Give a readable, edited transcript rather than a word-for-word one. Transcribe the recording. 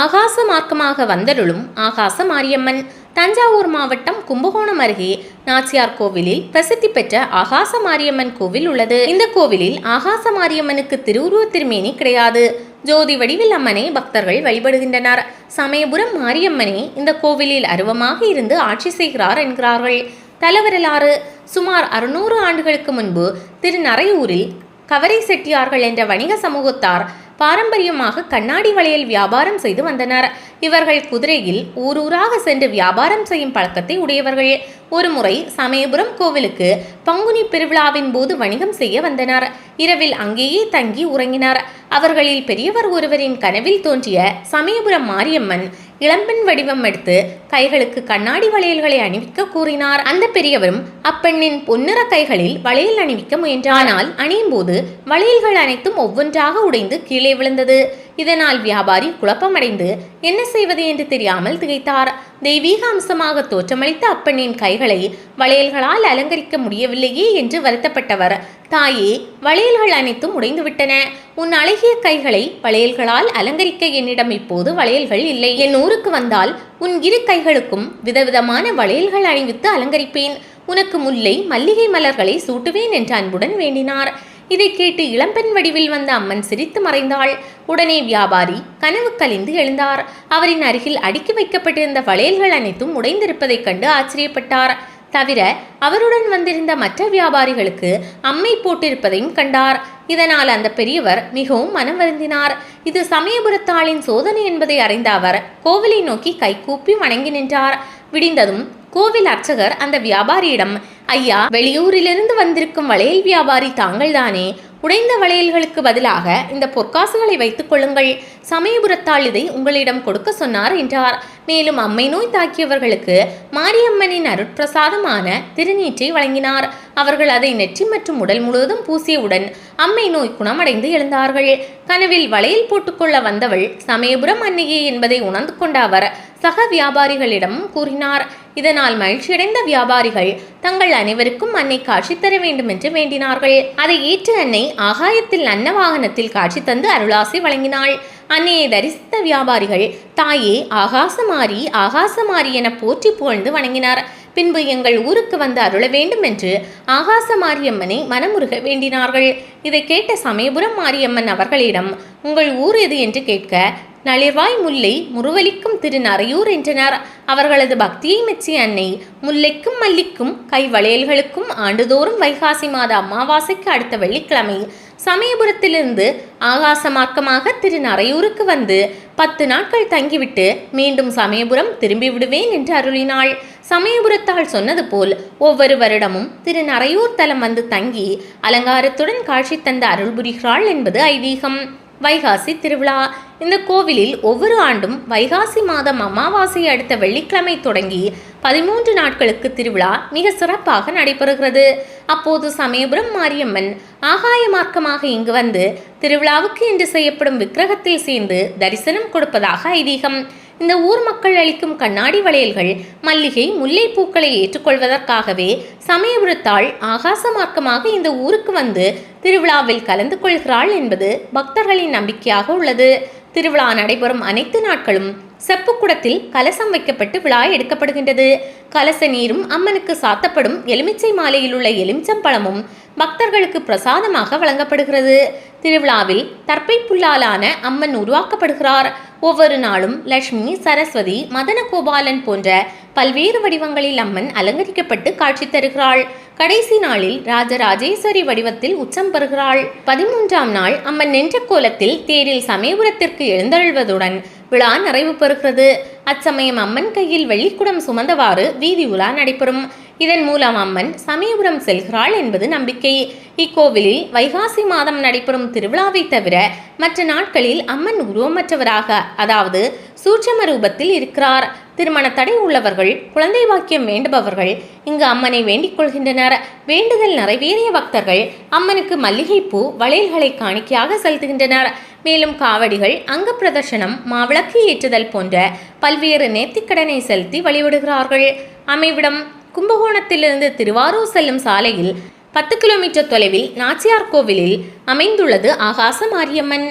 ஆகாச மார்க்கமாக வந்தருளும் ஆகாச மாரியம்மன். தஞ்சாவூர் மாவட்டம் கும்பகோணம் அருகே நாச்சியார் கோவிலில் பிரசித்தி பெற்ற ஆகாச மாரியம்மன் கோவில் உள்ளது. இந்த கோவிலில் ஆகாச மாரியம்மனுக்கு திருவுருவ திருமேனி கிடையாது. ஜோதி வடிவில் அம்மனை பக்தர்கள் வழிபடுகின்றனர். சமயபுரம் மாரியம்மனே இந்த கோவிலில் அருவமாக இருந்து ஆட்சி செய்கிறார் என்கிறார்கள். தலவரலாறு: சுமார் 600 ஆண்டுகளுக்கு முன்பு திருநறையூரில் கவரை செட்டியார்கள் என்ற வணிக சமூகத்தார் பாரம்பரியமாக கண்ணாடி வளையல் வியாபாரம் செய்து வந்தனர். இவர்கள் குதிரையில் ஊரூராக சென்று வியாபாரம் செய்யும் பழக்கத்தை உடையவர்கள். ஒரு முறை சமயபுரம் கோவிலுக்கு பங்குனி பெருவிழாவின் போது வணிகம் செய்ய வந்தனர். இரவில் அங்கேயே தங்கி உறங்கினர். அவர்களில் பெரியவர் ஒருவரின் கனவில் தோன்றிய சமயபுரம் மாரியம்மன் இளம்பெண் வடிவம் எடுத்து கைகளுக்கு கண்ணாடி வளையல்களை அணிவிக்க கூறினார். அந்த பெரியவரும் அப்பெண்ணின் பொன்னிற கைகளில் வளையல் அணிவிக்க முயன்றார். ஆனால் அணியும் போது வளையல்கள் அனைத்தும் ஒவ்வொன்றாக உடைந்து கீழே விழுந்தது. இதனால் வியாபாரி குழப்பமடைந்து என்ன செய்வது என்று தெரியாமல் திகைத்தார். தெய்வீக அம்சமாக தோற்றமளித்த அப்பெண்ணின் கைகளை வளையல்களால் அலங்கரிக்க முடியவில்லையே என்று வருத்தப்பட்டவர், தாயே, வளையல்கள் அனைத்தும் உடைந்துவிட்டன. உன் அழகிய கைகளை வளையல்களால் அலங்கரிக்க என்னிடம் இப்போது வளையல்கள் இல்லை. என் ஊருக்கு வந்தால் உன் இரு கைகளுக்கும் விதவிதமான வளையல்கள் அணிவித்து அலங்கரிப்பேன். உனக்கு முல்லை, மல்லிகை மலர்களை சூட்டுவேன் என்று அன்புடன் வேண்டினார். இதை கேட்டு இளம்பெண் வடிவில் வந்த அம்மன் சிரித்து மறைந்தாள். உடனே வியாபாரி கனவு கலிந்து எழுந்தார். அவரின் அருகில் அடுக்கி வைக்கப்பட்டிருந்த வளையல்கள் அனைத்தும் உடைந்திருப்பதைக் கண்டு ஆச்சரியப்பட்டார். தவிர அவருடன் வந்திருந்த மற்ற வியாபாரிகளுக்கு அம்மை போட்டிருப்பதையும் கண்டார். இதனால் அந்த பெரியவர் மிகவும் மனம் வருந்தினார். இது சமயபுரத்தாளின் சோதனை என்பதை அறிந்த அவர் கோவிலை நோக்கி கைகூப்பி வணங்கி நின்றார். விடிந்ததும் கோவில் அர்ச்சகர் அந்த வியாபாரியிடம், ஐயா, வெளியூரிலிருந்து வந்திருக்கும் வளையல் வியாபாரி தாங்கள்தானே? உடைந்த வளையல்களுக்கு பதிலாக இந்த பொற்காசுகளை வைத்துக் கொள்ளுங்கள். சமயபுரத்தால் இதை உங்களிடம் கொடுக்க சொன்னார் என்றார். மேலும் அம்மை நோய் தாக்கியவர்களுக்கு மாரியம்மனின் அருட்பிரசாதமான திருநீற்றை வழங்கினார். அவர்கள் அதை நெற்றி மற்றும் உடல் முழுவதும் பூசியவுடன் அம்மை நோய் குணமடைந்து எழுந்தார்கள். கனவில் வளையல் போட்டுக்கொள்ள வந்தவள் சமயபுரம் அன்னையே என்பதை உணர்ந்து கொண்ட அவர் சக வியாபாரிகளிடம் கூறினார். இதனால் மகிழ்ச்சியடைந்த வியாபாரிகள் தங்கள் அனைவருக்கும் அன்னை காட்சி தர வேண்டும் என்று வேண்டினார்கள். அதை ஏற்று அன்னை ஆகாயத்தில் அன்ன வாகனத்தில் காட்சி தந்து அருளாசி வழங்கினாள். அன்னையை தரிசித்த வியாபாரிகள், தாயே, ஆகாசமாரி, ஆகாசமாரி என போற்றி புகழ்ந்து வணங்கினார். பின்பு எங்கள் ஊருக்கு வந்து அருள வேண்டும் என்று ஆகாச மாரியம்மனை மனமுருக வேண்டினார்கள். இதை கேட்ட சமயபுரம் மாரியம்மன் அவர்களிடம், உங்கள் ஊர் எது என்று கேட்க, நளிர்வாய் முல்லை முருவலிக்கும் திருநறையூர் என்றனர். அவர்களது பக்தியை மெச்சிய அன்னை முல்லைக்கும் மல்லிக்கும் கை வளையல்களுக்கும் ஆண்டுதோறும் வைகாசி மாத அமாவாசைக்கு அடுத்த வெள்ளிக்கிழமை சமயபுரத்திலிருந்து ஆகாச மார்க்கமாக திருநறையூருக்கு வந்து 10 நாட்கள் தங்கிவிட்டு மீண்டும் சமயபுரம் திரும்பி விடுவேன் என்று அருளினாள். சமயபுரத்தால் சொன்னது போல் ஒவ்வொரு வருடமும் திருநறையூர் தலம் வந்து தங்கி அலங்காரத்துடன் காட்சி தந்த அருள் புரிகிறாள் என்பது ஐதீகம். வைகாசி திருவிழா. இந்த கோவிலில் ஒவ்வொரு ஆண்டும் வைகாசி மாதம் அமாவாசையை அடுத்த வெள்ளிக்கிழமை தொடங்கி 13 நாட்களுக்கு திருவிழா மிக சிறப்பாக நடைபெறுகிறது. அப்போது சமயபுரம் மாரியம்மன் ஆகாய மார்க்கமாக இங்கு வந்து திருவிழாவுக்கு என்று செய்யப்படும் விக்கிரகத்தில் சேர்ந்து தரிசனம் கொடுப்பதாக ஐதீகம். இந்த ஊர் மக்கள் அளிக்கும் கண்ணாடி வளையல்கள், மல்லிகை, முல்லை பூக்களை ஏற்றுக்கொள்வதற்காகவே சமயபுரத்தாள் ஆகாச மார்க்கமாக இந்த ஊருக்கு வந்து திருவிழாவில் கலந்து கொள்கிறாள் என்பது பக்தர்களின் நம்பிக்கையாக உள்ளது. திருவிழா நடைபெறும் அனைத்து நாட்களும் செப்புக்குடத்தில் கலசம் வைக்கப்பட்டு விழா எடுக்கப்படுகின்றது. கலச நீரும் அம்மனுக்கு சாத்தப்படும் எலுமிச்சை மாலையில் உள்ள எலுமிச்சம்பழமும் பக்தர்களுக்கு பிரசாதமாக வழங்கப்படுகிறது. திருவிழாவில் தர்ப்பை புல்லாலான அம்மன் உருவாக்கப்படுகிறார். ஒவ்வொரு நாளும் லட்சுமி, சரஸ்வதி, மதன கோபாலன் போன்ற பல்வேறு வடிவங்களில் அம்மன் அலங்கரிக்கப்பட்டு காட்சி தருகிறாள். கடைசி நாளில் ராஜராஜேஸ்வரி வடிவத்தில் உச்சம் பெறுகிறாள். 13ஆம் நாள் அம்மன் நின்ற கோலத்தில் தேரில் சமயபுரத்திற்கு எழுந்தருள்வதுடன் விழா நிறைவு பெறுகிறது. அச்சமயம் அம்மன் கையில் வெள்ளிக்குடம் சுமந்தவாறு வீதி உலா நடைபெறும். இதன் மூலம் அம்மன் சமயபுரம் செல்கிறாள் என்பது நம்பிக்கை. இக்கோவிலில் வைகாசி மாதம் நடைபெறும் திருவிழாவை தவிர மற்ற நாட்களில் அம்மன் உருவமற்றவராக, அதாவது சூட்சம ரூபத்தில் இருக்கிறார். திருமண தடை உள்ளவர்கள், குழந்தை பாக்கியம் வேண்டுபவர்கள் இங்கு அம்மனை வேண்டிக் கொள்கின்றனர். வேண்டுதல் நிறைவேறிய பக்தர்கள் அம்மனுக்கு மல்லிகைப்பூ, வளையல்களை காணிக்கையாக செலுத்துகின்றனர். மேலும் காவடிகள், அங்க பிரதர்ஷனம், மாவிளக்கு ஏற்றுதல் போன்ற பல்வேறு நேர்த்திக்கடனை செலுத்தி வழிபடுகிறார்கள். அமைவிடம்: கும்பகோணத்திலிருந்து திருவாரூர் செல்லும் சாலையில் 10 கிலோமீட்டர் தொலைவில் நாச்சியார் கோவிலில் அமைந்துள்ளது ஆகாச மாரியம்மன்.